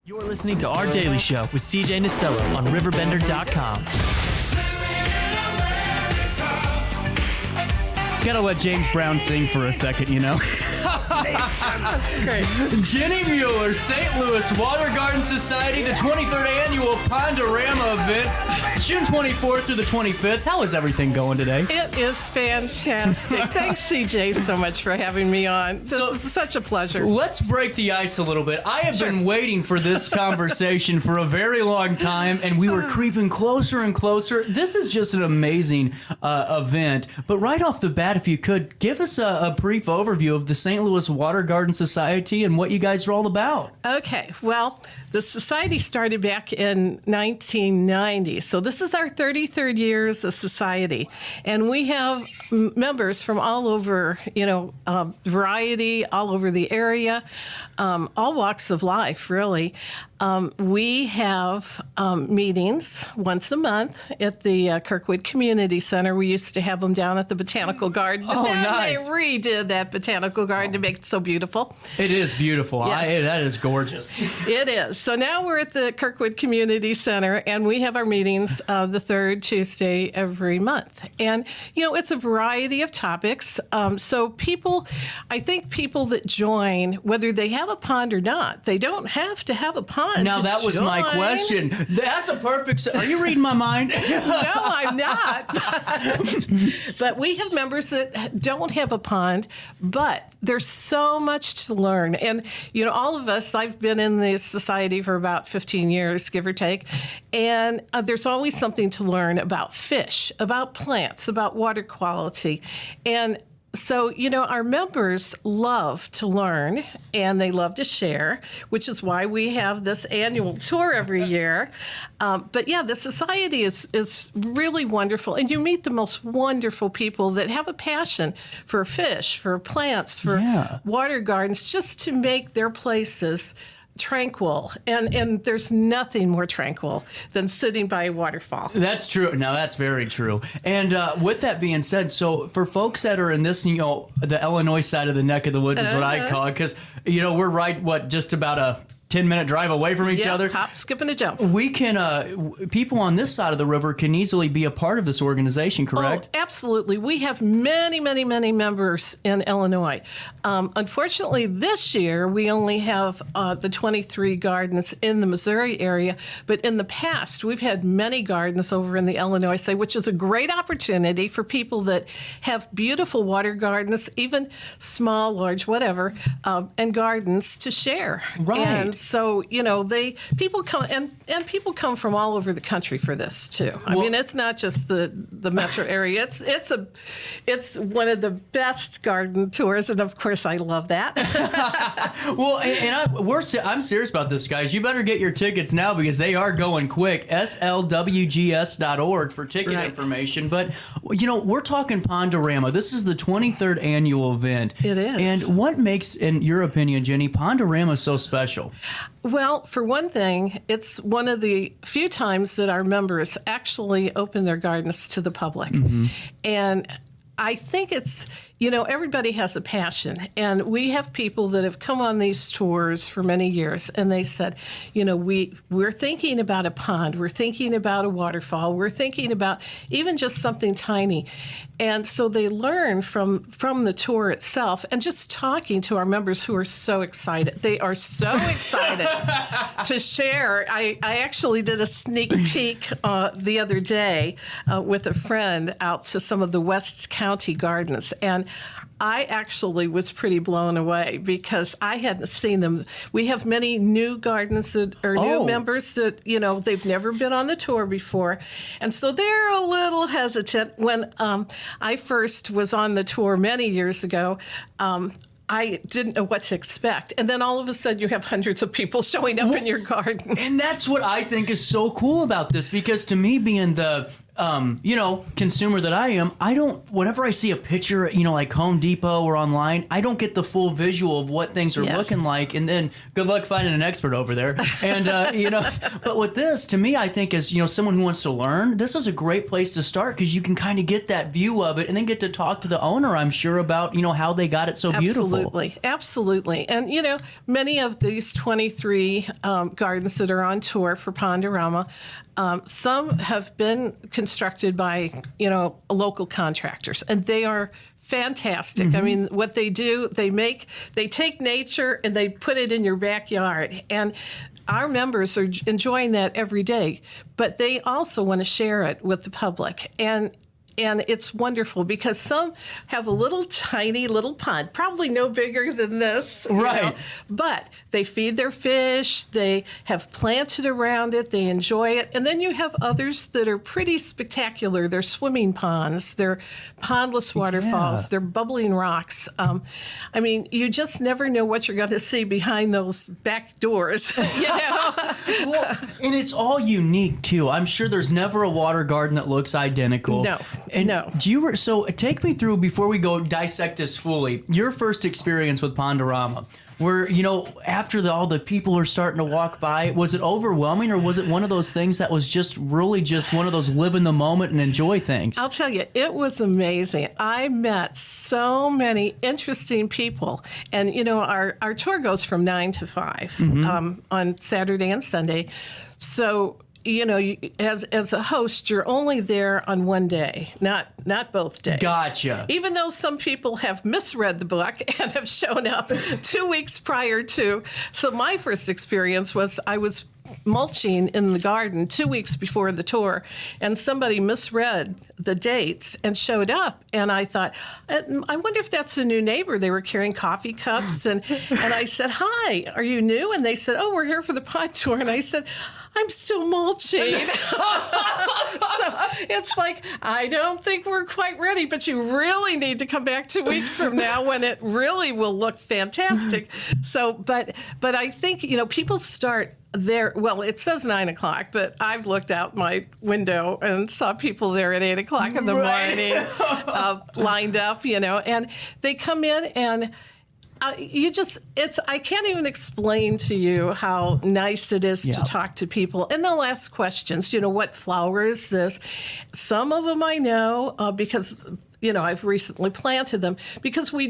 You're listening to Our Daily Show with CJ Nasello on RiverBender.com. Gotta let James Brown sing for a second, you know? That's great. Ginny Mueller, St. Louis Water Garden Society, the 23rd annual Pond-O-Rama event, June 24th through the 25th. How is everything going today? It is fantastic. Thanks, CJ, so much for having me on. This is such a pleasure. Let's break the ice a little bit. I have been waiting for this conversation for a very long time, and we were creeping closer and closer. This is just an amazing event. But right off the bat, if you could, give us a brief overview of the St. Louis Water Garden Society and what you guys are all about. Okay, well, the society started back in 1990, so this is our 33rd year as a society, and we have members from all over, variety, all over the area, all walks of life, really. We have meetings once a month at the Kirkwood Community Center. We used to have them down at the Botanical Garden, but then nice. they redid that Botanical Garden to make it so beautiful. It is beautiful. Yes. That is gorgeous. It is. So now we're at the Kirkwood Community Center, and we have our meetings the third Tuesday every month. And, it's a variety of topics. So I think people that join, whether they have a pond or not, they don't have to have a pond. Now, that was my question. That's a perfect... Are you reading my mind? No, I'm not. But we have members that don't have a pond, but there's so much to learn. And, all of us, I've been in the society for about 15 years, give or take, and there's always something to learn about fish, about plants, about water quality. And so, our members love to learn and they love to share, which is why we have this annual tour every year. But the society is really wonderful. And you meet the most wonderful people that have a passion for fish, for plants, for water gardens, just to make their places tranquil, and there's nothing more tranquil than sitting by a waterfall. That's true. Now, that's very true. And with that being said, so for folks that are in this, the Illinois side of the neck of the woods is what I call it, because, we're right, just about a 10-minute drive away from each other. Hop, skip, and a jump. We can, people on this side of the river can easily be a part of this organization, correct? Oh, absolutely. We have many, many, many members in Illinois. Unfortunately, this year, we only have the 23 gardens in the Missouri area, but in the past, we've had many gardens over in the Illinois side, which is a great opportunity for people that have beautiful water gardens, even small, large, whatever, and gardens to share. Right. And so, people come and people come from all over the country for this too. I mean, it's not just the metro area. It's one of the best garden tours, and of course, I love that. Well, I'm serious about this, guys. You better get your tickets now because they are going quick. slwgs.org for ticket information. But we're talking Pond-O-Rama. This is the 23rd annual event. It is. And what makes, in your opinion, Ginny, Pond-O-Rama so special? Well, for one thing, it's one of the few times that our members actually open their gardens to the public. Mm-hmm. And I think it's, everybody has a passion. And we have people that have come on these tours for many years, and they said, we're thinking about a pond, we're thinking about a waterfall, we're thinking about even just something tiny. And so they learn from the tour itself, and just talking to our members who are so excited. They are so excited to share. I actually did a sneak peek the other day with a friend out to some of the West County gardens, and I actually was pretty blown away because I hadn't seen them. We have many new gardens that are new members that, they've never been on the tour before. And so they're a little hesitant. When I first was on the tour many years ago, I didn't know what to expect. And then all of a sudden you have hundreds of people showing up in your garden. And that's what I think is so cool about this, because to me, being the consumer that I am, whenever I see a picture, like Home Depot or online, I don't get the full visual of what things are looking like. And then good luck finding an expert over there. And, but with this, to me, I think as, someone who wants to learn, this is a great place to start because you can kind of get that view of it and then get to talk to the owner, I'm sure, about, how they got it so beautiful. Absolutely. And, many of these 23 gardens that are on tour for Pond-O-Rama, some have been constructed by, local contractors, and they are fantastic. Mm-hmm. I mean, what they do, they take nature and they put it in your backyard. And our members are enjoying that every day, but they also want to share it with the public. And it's wonderful because some have a tiny little pond, probably no bigger than this. Right. But they feed their fish, they have planted around it, they enjoy it. And then you have others that are pretty spectacular. They're swimming ponds, they're pondless waterfalls, they're bubbling rocks. You just never know what you're going to see behind those back doors. Well, and it's all unique, too. I'm sure there's never a water garden that looks identical. No. And no. So take me through, before we go dissect this fully, your first experience with Pond-O-Rama, where, after all the people are starting to walk by, was it overwhelming, or was it one of those things that was just really just one of those live in the moment and enjoy things? I'll tell you, it was amazing. I met so many interesting people. And, our tour goes from 9 to 5 on Saturday and Sunday. So as a host, you're only there on one day, not both days. Gotcha. Even though some people have misread the book and have shown up 2 weeks prior to. So my first experience was I was mulching in the garden 2 weeks before the tour, and somebody misread the dates and showed up, and I thought, I wonder if that's a new neighbor. They were carrying coffee cups, and I said, "Hi, are you new?" And they said, "Oh, we're here for the pond tour." And I said, "I'm still mulching." So it's like, I don't think we're quite ready, but you really need to come back 2 weeks from now when it really will look fantastic. So, but I think, people start there. Well, it says 9 o'clock, but I've looked out my window and saw people there at 8 o'clock in the morning, lined up, and they come in and I can't even explain to you how nice it is to talk to people. And they'll ask questions, what flower is this? Some of them I know because, I've recently planted them, because we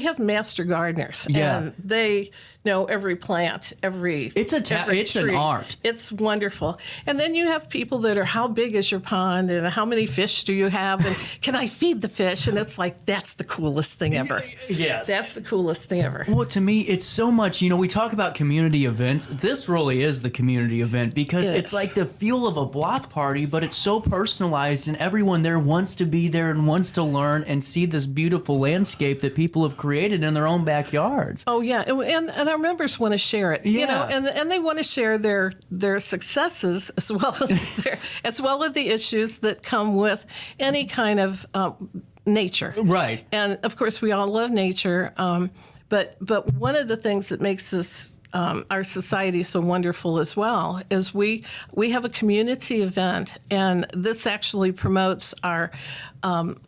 have master gardeners and they know every plant, every It's an art. It's wonderful. And then you have people that are, how big is your pond and how many fish do you have? And can I feed the fish? And it's like, that's the coolest thing ever. Yes. That's the coolest thing ever. Well, to me, it's so much, we talk about community events. This really is the community event because it's like the feel of a block party, but it's so personalized and everyone there wants to be there and wants to learn and see this beautiful landscape that people have created in their own backyards. Oh, yeah. And our members want to share it, and they want to share their successes as well as the issues that come with any kind of nature. Right. And of course, we all love nature. But one of the things that makes this our society so wonderful as well is we have a community event, and this actually promotes our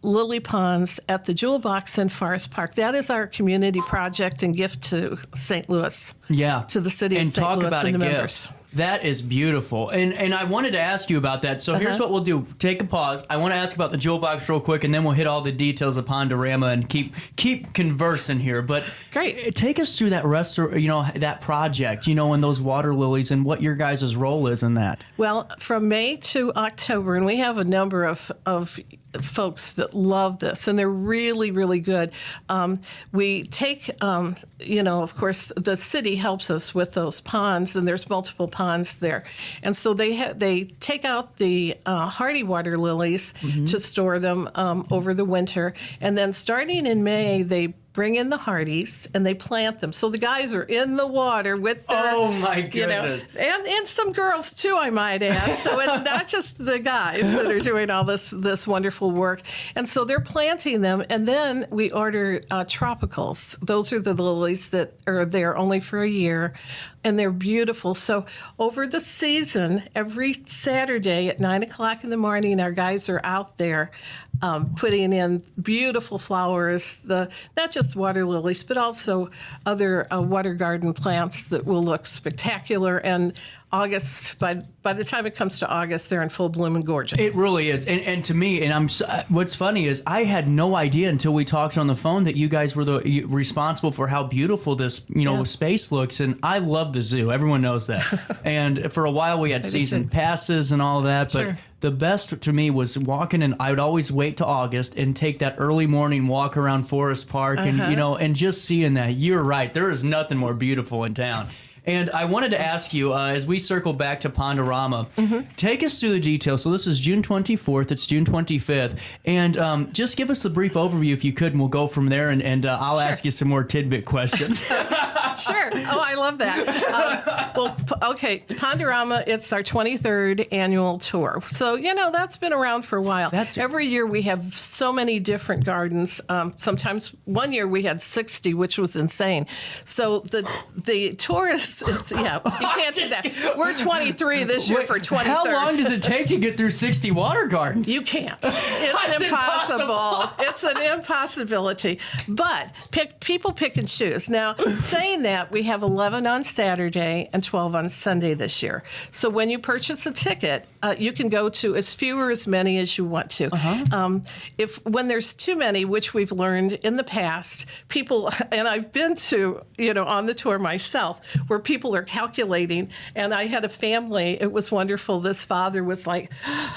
lily ponds at the Jewel Box in Forest Park. That is our community project and gift to St. Louis. Yeah. To the city of St. Louis and the members. That is beautiful. And I wanted to ask you about that. So here's what we'll do. Take a pause. I want to ask about the Jewel Box real quick, and then we'll hit all the details of Pond-O-Rama and keep conversing here. But great. Take us through that that project, and those water lilies and what your guys' role is in that. Well, from May to October, and we have a number of folks that love this, and they're really, really good. We take, of course, the city helps us with those ponds, and there's multiple ponds there. And so they take out the hardy water lilies to store them over the winter. And then starting in May, they bring in the hardies and they plant them. So the guys are in the water with their, oh my goodness, and some girls too, I might add. So it's not just the guys that are doing all this wonderful work. And so they're planting them, and then we order tropicals. Those are the lilies that are there only for a year. and they're beautiful. So over the season, every Saturday at 9 o'clock in the morning, our guys are out there putting in beautiful flowers, not just water lilies, but also other water garden plants that will look spectacular. And August, by the time it comes to August, they're in full bloom and gorgeous. It really is. And to me, what's funny is I had no idea until we talked on the phone that you guys were responsible for how beautiful this, space looks. And I love the zoo. Everyone knows that. And for a while we had season passes and all that, but Sure. the best to me was walking, and I would always wait to August and take that early morning walk around Forest Park and just seeing that. You're right. There is nothing more beautiful in town. And I wanted to ask you, as we circle back to Pond-O-Rama, take us through the details. So this is June 24th, it's June 25th. And just give us the brief overview if you could, and we'll go from there. And I'll ask you some more tidbit questions. Sure. Oh, I love that. Okay, Pond-O-Rama, it's our 23rd annual tour. So, that's been around for a while. Every year we have so many different gardens. Sometimes one year we had 60, which was insane. So the tourists, you can't do that. We're 23 this year for 23rd. How long does it take to get through 60 water gardens? You can't. It's impossible. It's an impossibility. But people pick and choose. Now, saying that, we have 11 on Saturday and 12 on Sunday this year. So when you purchase a ticket, you can go to as few or as many as you want to. When there's too many, which we've learned in the past, people, and I've been to, on the tour myself, where people are calculating, and I had a family, it was wonderful. This father was like,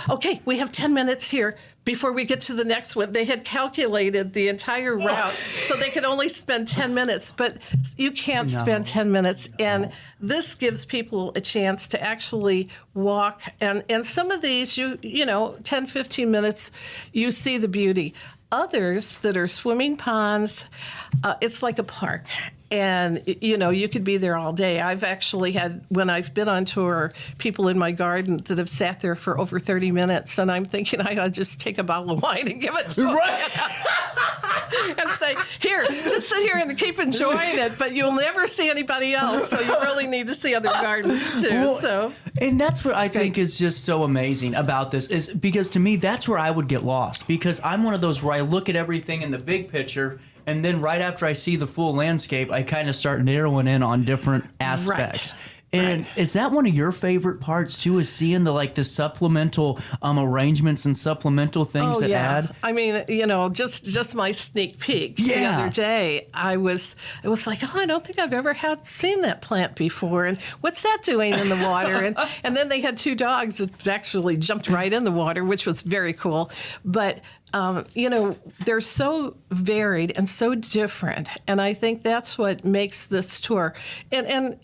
okay, we have 10 minutes here before we get to the next one. They had calculated the entire route, so they could only spend 10 minutes, but you can't spend 10 minutes. And this gives people a chance to actually walk. And some of these, 10, 15 minutes, you see the beauty. Others that are swimming ponds, it's like a park. And, you could be there all day. I've actually had, when I've been on tour, people in my garden that have sat there for over 30 minutes. And I'm thinking I ought to just take a bottle of wine and give it to them. And say, here, just sit here and keep enjoying it. But you'll never see anybody else. So you really need to see other gardens, too. And that's what I think is just so amazing about this, is because to me, that's where I would get lost. Because I'm one of those where I look at everything in the big picture, and then right after I see the full landscape, I kind of start narrowing in on different aspects. Right. And is that one of your favorite parts too? Is seeing the supplemental arrangements and supplemental things that add? I mean, just my sneak peek the other day. I was like, I don't think I've ever seen that plant before. And what's that doing in the water? And then they had two dogs that actually jumped right in the water, which was very cool. But they're so varied and so different. And I think that's what makes this tour. And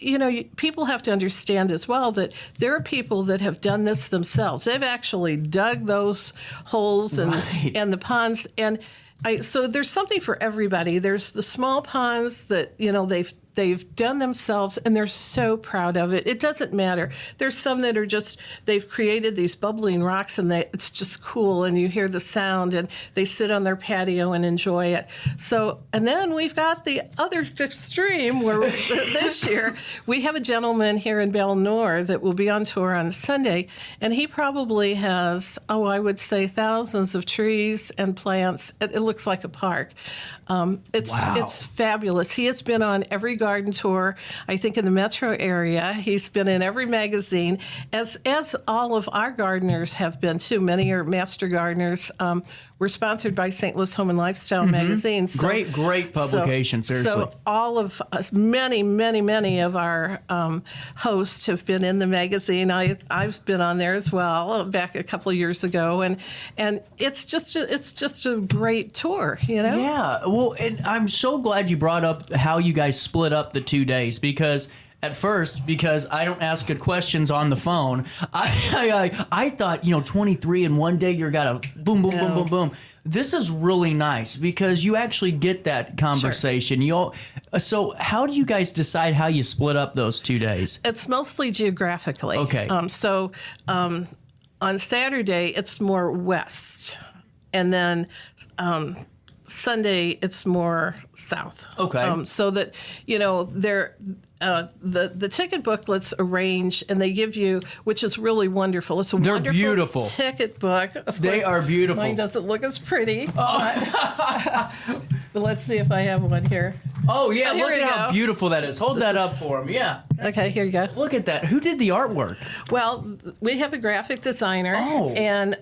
people have to understand as well that there are people that have done this themselves. They've actually dug those holes and the ponds. And so there's something for everybody. There's the small ponds that, they've done themselves, and they're so proud of it. It doesn't matter. There's some that are they've created these bubbling rocks, and it's just cool, and you hear the sound, and they sit on their patio and enjoy it. So, and then we've got the other extreme where this year we have a gentleman here in Belle Noire that will be on tour on Sunday, and he probably has, I would say thousands of trees and plants. It looks like a park. It's fabulous. He has been on every garden tour, I think, in the metro area. He's been in every magazine, as all of our gardeners have been too. Many are master gardeners. We're sponsored by St. Louis Home and Lifestyle magazine. So, great publication, seriously. So all of us, many of our hosts have been in the magazine. I've been on there as well back a couple of years ago, and it's just a great tour, Yeah, well, and I'm so glad you brought up how you guys split up the 2 days, because at first, because I don't ask good questions on the phone, I thought, 23 in one day, you're got a boom, boom, boom, boom, boom. This is really nice because you actually get that conversation. Sure. So how do you guys decide how you split up those 2 days? It's mostly geographically. Okay. On Saturday, it's more west. And then Sunday, it's more south. Okay. So that, they're, the ticket booklets arrange, and they give you, which is really wonderful. It's a They're wonderful beautiful. ticket book. Of They course, are beautiful. Mine doesn't look as pretty. But let's see if I have one here. Oh, yeah, Here look we at how go. beautiful that is. Hold that up for him, yeah. Okay, here you go. Look at that. Who did the artwork? Well, we have a graphic designer, and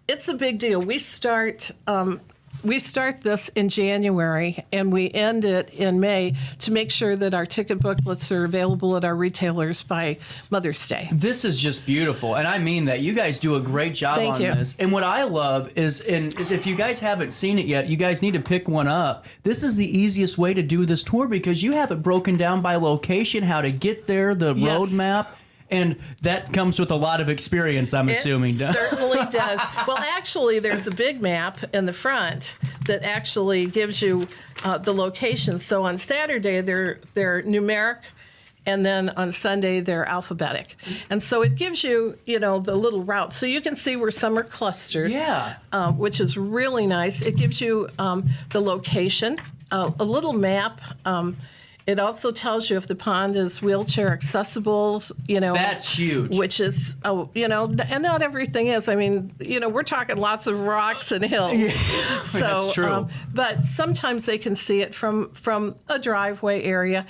it's a big deal. We start this in January, and we end it in May to make sure that our ticket booklets are available at our retailers by Mother's Day. This is just beautiful, and I mean that. You guys do a great job Thank on you. this. And what I love is if you guys haven't seen it yet, you guys need to pick one up. This is the easiest way to do this tour because you have it broken down by location, how to get there, the Yes. road map. And that comes with a lot of experience, I'm assuming. It certainly does. Well, actually, there's a big map in the front that actually gives you the location. So on Saturday, they're numeric, and then on Sunday, they're alphabetic. And so it gives you, the little route. So you can see where some are clustered, Yeah. which is really nice. It gives you the location, a little map. It also tells you if the pond is wheelchair accessible, That's huge. Which is, and not everything is. I mean, we're talking lots of rocks and hills. So, that's true. But sometimes they can see it from a driveway area.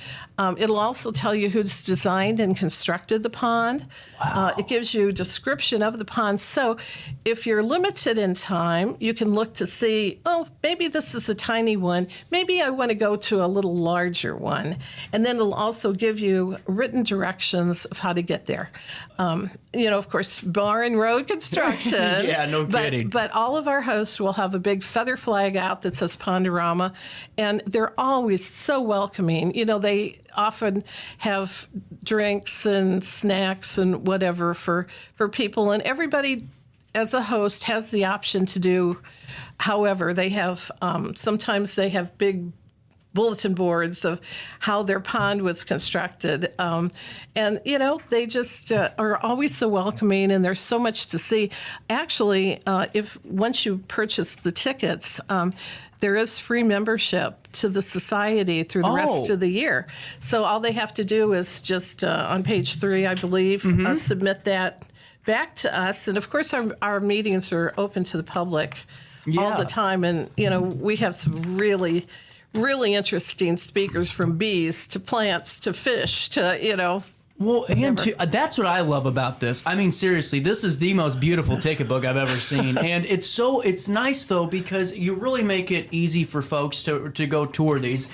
It'll also tell you who's designed and constructed the pond. Wow. It gives you a description of the pond. So if you're limited in time, you can look to see, maybe this is a tiny one. Maybe I want to go to a little larger one. And then it'll also give you written directions of how to get there. Of course, bar and road construction. Yeah, no kidding. But all of our hosts will have a big feather flag out that says Pond-O-Rama, and they're always so welcoming. They often have drinks and snacks and whatever for people, and everybody as a host has the option to do however. They have, sometimes they have big bulletin boards of how their pond was constructed. And, they just are always so welcoming, and there's so much to see. Actually, if once you purchase the tickets, there is free membership to the society through the rest of the year. So all they have to do is just on page 3, I believe, submit that back to us. And of course, our meetings are open to the public all the time. And, we have some really interesting speakers, from bees to plants to fish to, Well, and that's what I love about this. I mean, seriously, this is the most beautiful ticket book I've ever seen. And it's nice, though, because you really make it easy for folks to go tour these.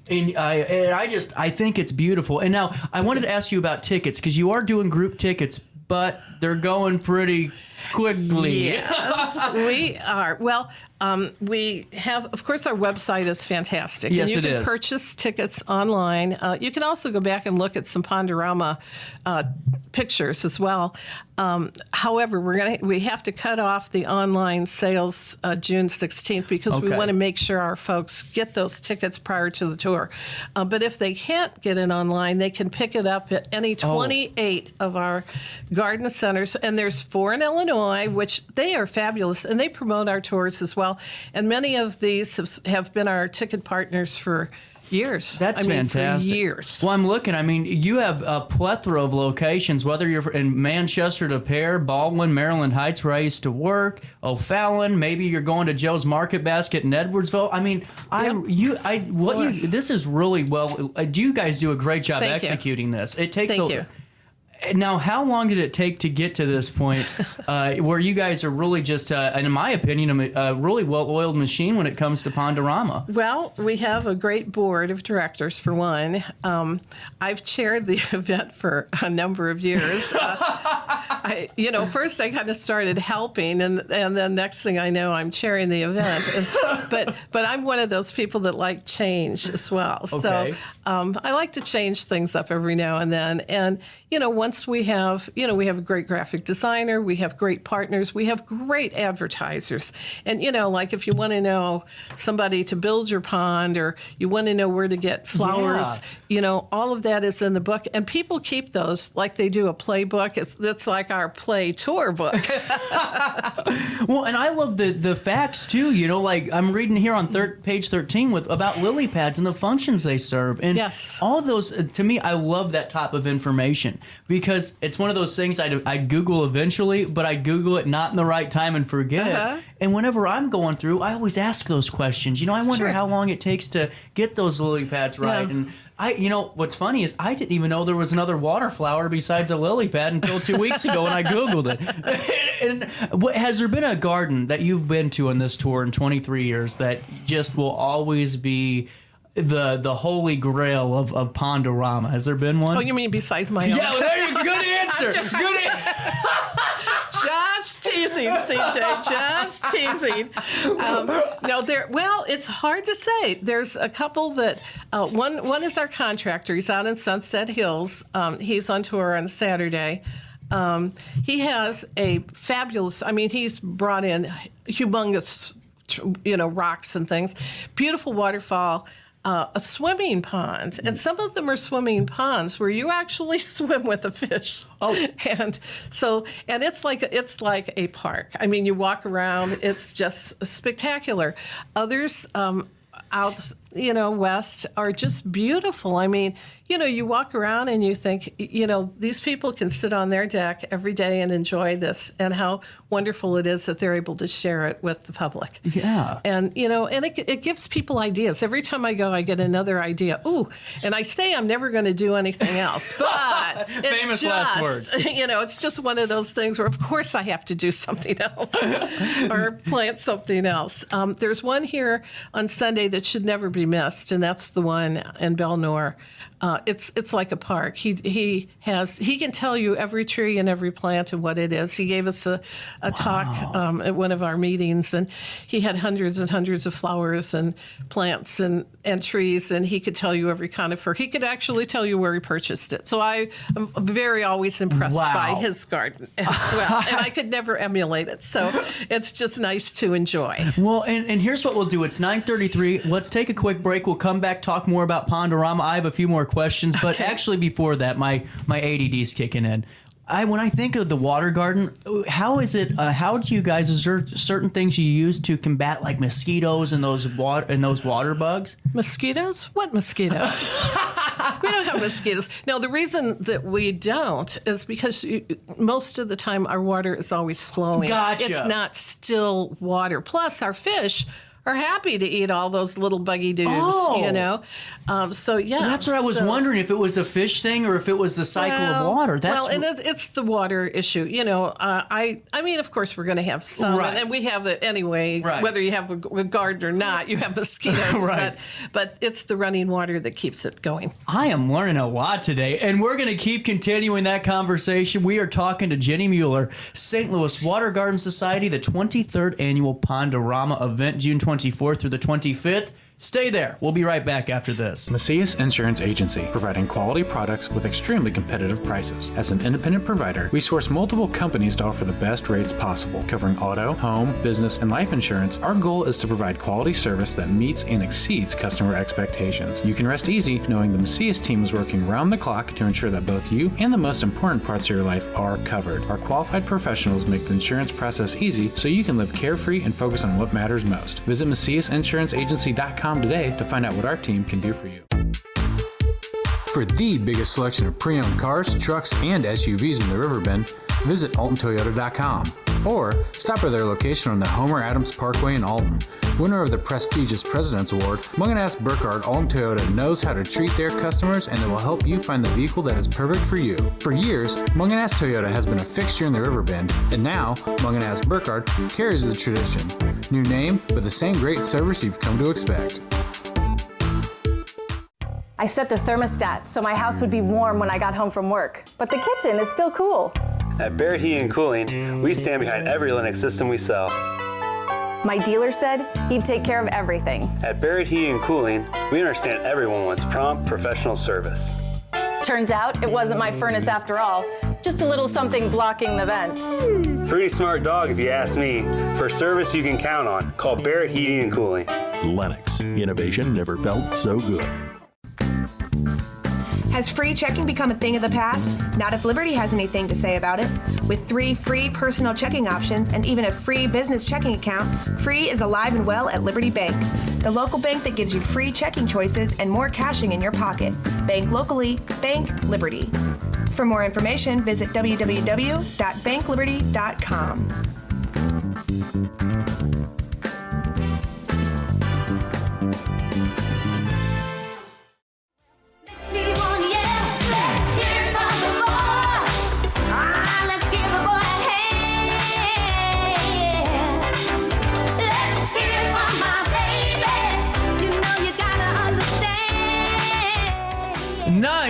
And I think it's beautiful. And now, I wanted to ask you about tickets, because you are doing group tickets, but they're going pretty quickly. Yes, we are. Well, we have, of course, our website is fantastic. Yes, and you it can is. purchase tickets online. You can also go back and look at some Pond-O-Rama pictures as well. However, we have to cut off the online sales June 16th because we Okay. want to make sure our folks get those tickets prior to the tour. But if they can't get it online, they can pick it up at any 28 of our garden centers. And there's 4 in Illinois, which they are fabulous, and they promote our tours as well. And many of these have been our ticket partners for years. That's fantastic. For years. Well, I'm looking. I mean, you have a plethora of locations, whether you're in Manchester to Pear, Baldwin, Maryland Heights, where I used to work, O'Fallon. Maybe you're going to Joe's Market Basket in Edwardsville. I mean, this is really well. You guys do a great job Thank you. executing this. It takes. Thank you. Now, how long did it take to get to this point where you guys are really just, and in my opinion, a really well-oiled machine when it comes to Pond-O-Rama? Well, we have a great board of directors, for one. I've chaired the event for a number of years. First I kind of started helping, and then next thing I know, I'm chairing the event. But I'm one of those people that like change as well. Okay. So I like to change things up every now and then. And, once we have a great graphic designer, we have great partners, we have great advertisers. And, like if you want to know somebody to build your pond, or you want to know where to get flowers, all of that is in the book. And people keep those like they do a playbook. It's like like our play tour book. Well, and I love the facts too. You know, like I'm reading here on page 13 about lily pads and the functions they serve, and Yes. all those. To me, I love that type of information because it's one of those things I'd Google eventually, but I Google it not in the right time and forget it. And whenever I'm going through, I always ask those questions. You know, I wonder how long it takes to get those lily pads right, and you know, what's funny is I didn't even know there was another water flower besides a lily pad until 2 weeks ago when I Googled it. And has there been a garden that you've been to on this tour in 23 years that just will always be the holy grail of Pond-O-Rama? Has there been one? Oh, you mean besides my own? Yeah, well, there you go. Good answer. Good answer. Just teasing, CJ. Just teasing. No, well, it's hard to say. There's a couple that one is our contractor. He's out in Sunset Hills. He's on tour on Saturday. He has a fabulous. I mean, he's brought in humongous, rocks and things. Beautiful waterfall. A swimming pond, and some of them are swimming ponds where you actually swim with the fish. Oh, and it's like a park. I mean, you walk around; it's just spectacular. Others out, west are just beautiful. I mean, you walk around and you think, these people can sit on their deck every day and enjoy this, and how wonderful it is that they're able to share it with the public. Yeah. And, and it gives people ideas. Every time I go, I get another idea. Ooh, and I say I'm never going to do anything else, but famous last words. It's just one of those things where, of course, I have to do something else or plant something else. There's one here on Sunday that should never be missed, and that's the one in Belnor. It's like a park. He can tell you every tree and every plant and what it is. He gave us a talk at one of our meetings, and he had hundreds and hundreds of flowers and plants and trees, and he could tell you every conifer. He could actually tell you where he purchased it. So I am very always impressed by his garden as well, and I could never emulate it. So it's just nice to enjoy. Well, and here's what we'll do. It's 9:33. Let's take a quick break. We'll come back, talk more about Pond-O-Rama. I have a few more questions, but actually before that, my ADD's kicking in. When I think of the water garden, how is it? How do you guys? Is there certain things you use to combat like mosquitoes and those water bugs? Mosquitoes? What mosquitoes? We don't have mosquitoes. No, the reason that we don't is because most of the time our water is always flowing. Gotcha. It's not still water. Plus, our fish are happy to eat all those little buggy dudes, So, yeah. That's what I was wondering, if it was a fish thing or if it was the cycle of water. And it's the water issue. I mean, of course, we're going to have some, and we have it anyway, whether you have a garden or not, you have mosquitoes. But it's the running water that keeps it going. I am learning a lot today, and we're going to keep continuing that conversation. We are talking to Ginny Mueller, St. Louis Water Garden Society, the 23rd Annual Pond-O-Rama event, June 24th through the 25th. Stay there. We'll be right back after this. Macias Insurance Agency, providing quality products with extremely competitive prices. As an independent provider, we source multiple companies to offer the best rates possible, covering auto, home, business, and life insurance. Our goal is to provide quality service that meets and exceeds customer expectations. You can rest easy knowing the Macias team is working round the clock to ensure that both you and the most important parts of your life are covered. Our qualified professionals make the insurance process easy so you can live carefree and focus on what matters most. Visit MaciasInsuranceAgency.com today to find out what our team can do for you. For the biggest selection of pre-owned cars, trucks, and SUVs in the Riverbend, visit AltonToyota.com or stop by their location on the Homer Adams Parkway in Alton. Winner of the prestigious President's Award, Munganast Burkhardt Alton Toyota knows how to treat their customers, and they will help you find the vehicle that is perfect for you. For years, Munganast Toyota has been a fixture in the Riverbend, and now Munganast Burkhardt carries the tradition. New name, but the same great service you've come to expect. I set the thermostat so my house would be warm when I got home from work, but the kitchen is still cool. At Barrett Heating and Cooling, we stand behind every Lennox system we sell. My dealer said he'd take care of everything. At Barrett Heating and Cooling, we understand everyone wants prompt, professional service. Turns out it wasn't my furnace after all, just a little something blocking the vent. Pretty smart dog if you ask me. For service you can count on, call Barrett Heating and Cooling. Lennox, innovation never felt so good. Has free checking become a thing of the past? Not if Liberty has anything to say about it. With 3 free personal checking options and even a free business checking account, free is alive and well at Liberty Bank, the local bank that gives you free checking choices and more cashing in your pocket. Bank locally, bank Liberty. For more information, visit www.bankliberty.com.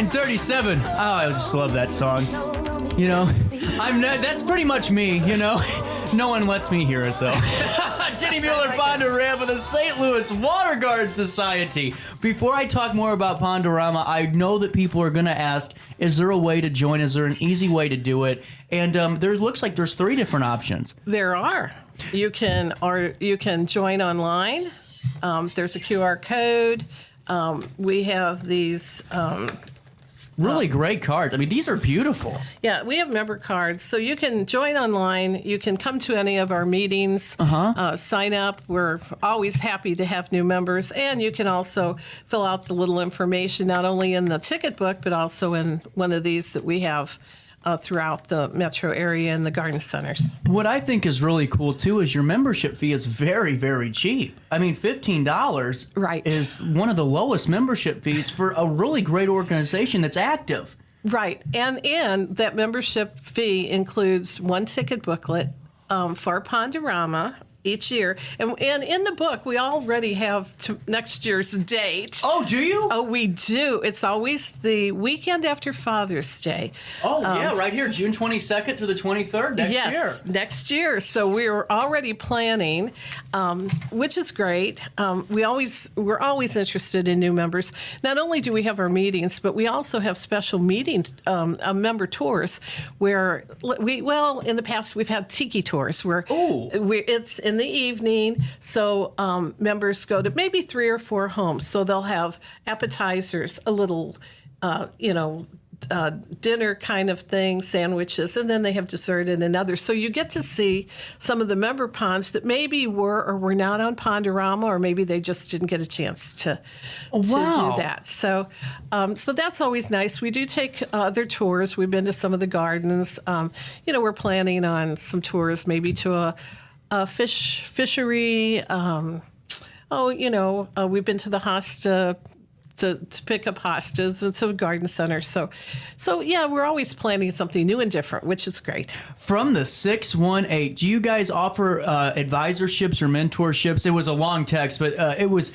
.37. Oh, I just love that song. You know, that's pretty much me, you know. No one lets me hear it, though. Ginny Mueller and Pond-O-Rama, the St. Louis Water Guard Society. Before I talk more about Pond-O-Rama, I know that people are going to ask, is there a way to join? Is there an easy way to do it? And there looks like there's 3 different options. There are. You can join online. There's a QR code. We have these really great cards. I mean, these are beautiful. Yeah, we have member cards. So you can join online. You can come to any of our meetings, sign up. We're always happy to have new members. And you can also fill out the little information, not only in the ticket book, but also in one of these that we have throughout the metro area and the garden centers. What I think is really cool, too, is your membership fee is very, very cheap. I mean, $15 is one of the lowest membership fees for a really great organization that's active. Right. And that membership fee includes 1 ticket booklet for Pond-O-Rama each year. And in the book, we already have next year's date. Oh, do you? Oh, we do. It's always the weekend after Father's Day. Oh, yeah, right here, June 22nd through the 23rd next year. Yes, next year. So we're already planning, which is great. We're always interested in new members. Not only do we have our meetings, but we also have special meetings, member tours, where in the past we've had tiki tours where it's in the evening, so members go to maybe 3 or 4 homes. So they'll have appetizers, a little, dinner kind of thing, sandwiches, and then they have dessert and another. So you get to see some of the member ponds that maybe were or were not on Pond-O-Rama, or maybe they just didn't get a chance to do that. So that's always nice. We do take other tours. We've been to some of the gardens. We're planning on some tours, maybe to a fishery. We've been to the hosta to pick up hostas and some garden centers. So yeah, we're always planning something new and different, which is great. From the 618, do you guys offer advisorships or mentorships? It was a long text, but it was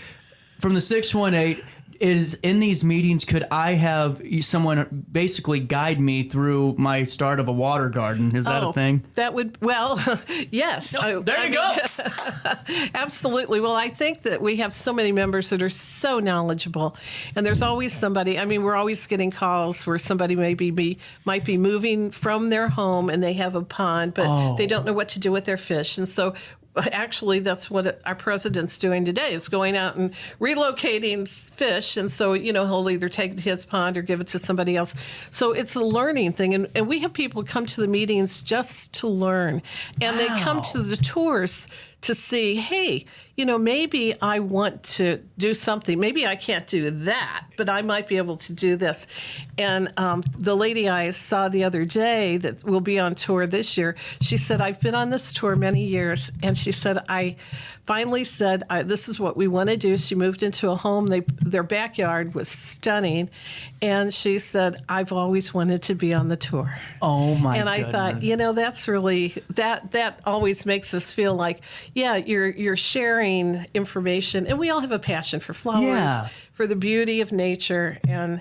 from the 618. Is in these meetings, could I have someone basically guide me through my start of a water garden? Is that a thing? That would, yes. There you go. Absolutely. Well, I think that we have so many members that are so knowledgeable, and there's always somebody. I mean, we're always getting calls where somebody might be moving from their home and they have a pond, but they don't know what to do with their fish, and so. Actually, that's what our president's doing today, is going out and relocating fish. And so, he'll either take it to his pond or give it to somebody else. So it's a learning thing. And we have people come to the meetings just to learn. And they come to the tours to see, hey, maybe I want to do something. Maybe I can't do that, but I might be able to do this. And the lady I saw the other day that will be on tour this year, she said, I've been on this tour many years. And she said, I finally said, this is what we want to do. She moved into a home. Their backyard was stunning. And she said, I've always wanted to be on the tour. Oh, my And goodness. I thought, that's really, that always makes us feel like, yeah, you're sharing information. And we all have a passion for flowers, for the beauty of nature. And,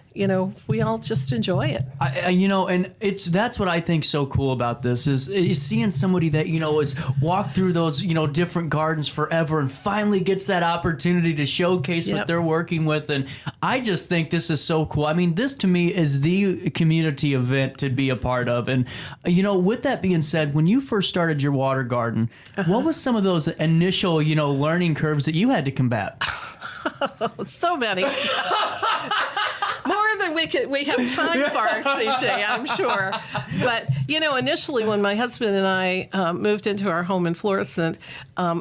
we all just enjoy it. And that's what I think so cool about this is seeing somebody that, has walked through those, different gardens forever and finally gets that opportunity to showcase what they're working with. And I just think this is so cool. I mean, this to me is the community event to be a part of. And, with that being said, when you first started your water garden, what was some of those initial, learning curves that you had to combat? So many. More than we we have time for our CJ, I'm sure. But, initially when my husband and I moved into our home in Florissant,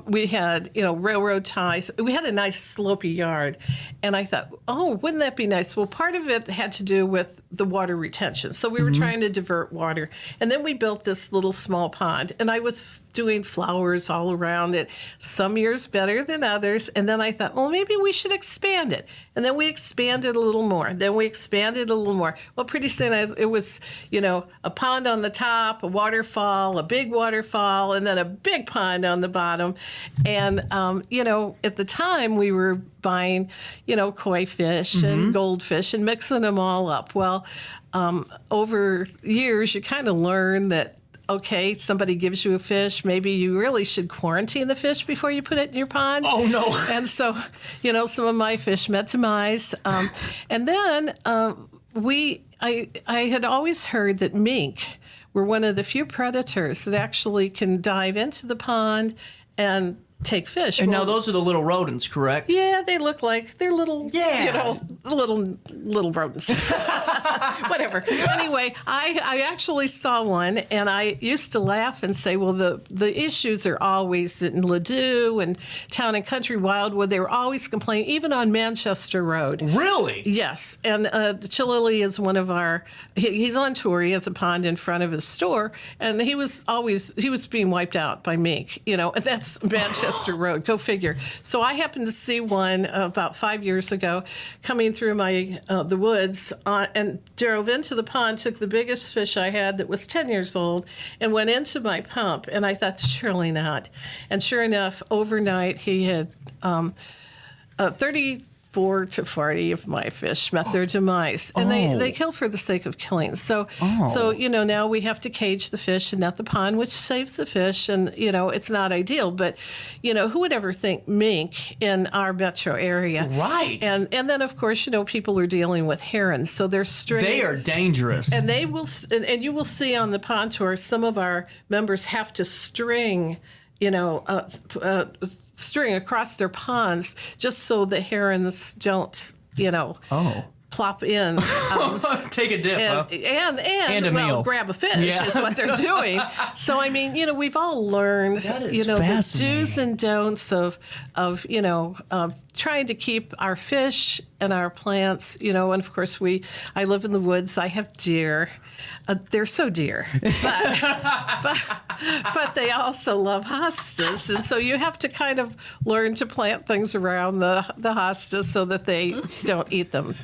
we had, railroad ties. We had a nice slopey yard. And I thought, oh, wouldn't that be nice? Well, part of it had to do with the water retention. So we were trying to divert water. And then we built this little small pond. And I was doing flowers all around it, some years better than others. And then I thought, well, maybe we should expand it. And then we expanded a little more. Then we expanded a little more. Well, pretty soon it was, a pond on the top, a waterfall, a big waterfall, and then a big pond on the bottom. And, at the time we were buying, koi fish and goldfish and mixing them all up. Well, over years, you kind of learn that, okay, somebody gives you a fish, maybe you really should quarantine the fish before you put it in your pond. Oh, no. And so, some of my fish met demise. And then I had always heard that mink were one of the few predators that actually can dive into the pond and take fish. And now those are the little rodents, correct? Yeah, they look like they're little, little rodents. Whatever. Anyway, I actually saw one, and I used to laugh and say, well, the issues are always in Ladue and Town and Country Wildwood. They were always complaining, even on Manchester Road. Really? Yes. And Chilili is one of he's on tour. He has a pond in front of his store, and he was being wiped out by mink, and that's Manchester Road. Go figure. So I happened to see one about 5 years ago coming through the woods and drove into the pond, took the biggest fish I had that was 10 years old, and went into my pump. And I thought, surely not. And sure enough, overnight he had 34 to 40 of my fish met their demise. And they kill for the sake of killing. So, now we have to cage the fish and net the pond, which saves the fish. And, it's not ideal. But, who would ever think mink in our metro area? Right. And then, of course, people are dealing with herons. So they're stringing. They are dangerous. And they will, and you will see on the pond tour, some of our members have to string, string across their ponds just so the herons don't, plop in. Take a dip, and a meal. Grab a fish is what they're doing. So, we've all learned, the do's and don'ts of trying to keep our fish and our plants, and of course I live in the woods. I have deer. They're so dear, but they also love hostas, and so you have to kind of learn to plant things around the hostas so that they don't eat them.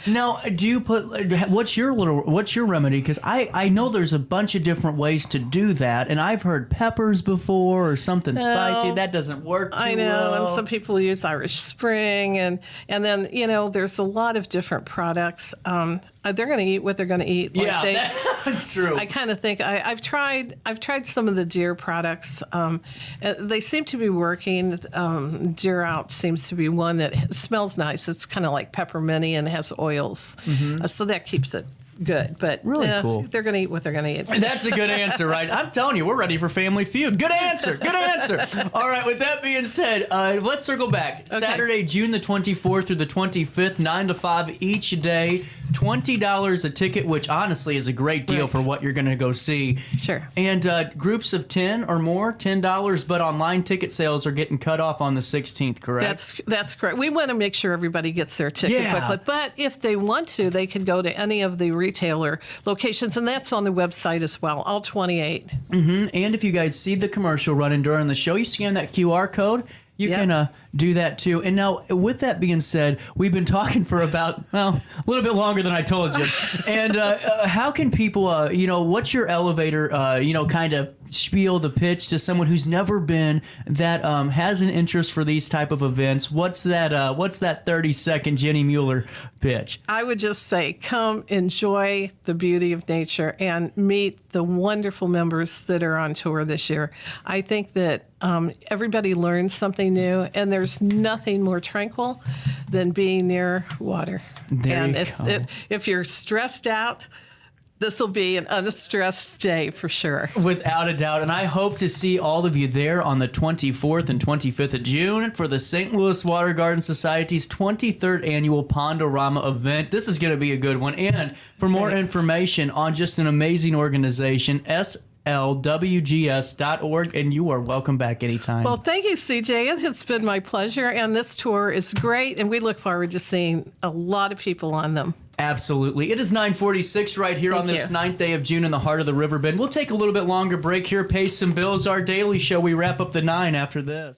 Now, do you what's your remedy? Because I know there's a bunch of different ways to do that, and I've heard peppers before or something spicy. That doesn't work too I know, well. And some people use Irish Spring, and then there's a lot of different products. They're going to eat what they're going to eat. That's true. I kind of think I've tried some of the deer products. They seem to be working. Deer Out seems to be one that smells nice. It's kind of like pepperminty and has oils, so that keeps it good. But really cool. They're going to eat what they're going to eat. That's a good answer, right? I'm telling you, we're ready for Family Feud. Good answer. Good answer. All right. With that being said, let's circle back. Okay. Saturday, June the 24th through the 25th, 9 to 5 each day. $20 a ticket, which honestly is a great deal for what you're going to go see. Sure. And groups of 10 or more, $10, but online ticket sales are getting cut off on the 16th, correct? That's correct. We want to make sure everybody gets their ticket quickly. But if they want to, they can go to any of the retailer locations, and that's on the website as well, all 28. And if you guys see the commercial running during the show, you scan that QR code. You can do that too. And now, with that being said, we've been talking for about, a little bit longer than I told you. And how can people, what's your elevator, kind of spiel, the pitch to someone who's never been, that has an interest for these type of events? What's that 30-second Ginny Mueller pitch? I would just say, come enjoy the beauty of nature and meet the wonderful members that are on tour this year. I think that everybody learns something new, and there's nothing more tranquil than being near water. There you go. If you're stressed out, This will be an unstressed day for sure. Without a doubt. And I hope to see all of you there on the 24th and 25th of June for the St. Louis Water Garden Society's 23rd annual Pond-O-Rama event. This is going to be a good one. And for more information on just an amazing organization, slwgs.org, and you are welcome back anytime. Well, thank you, CJ. It has been my pleasure, and this tour is great, and we look forward to seeing a lot of people on them. Absolutely. It is 9:46 right here on this 9th day of June in the heart of the Riverbend. We'll take a little bit longer break here, pay some bills. Our daily show, we wrap up the 9 after this.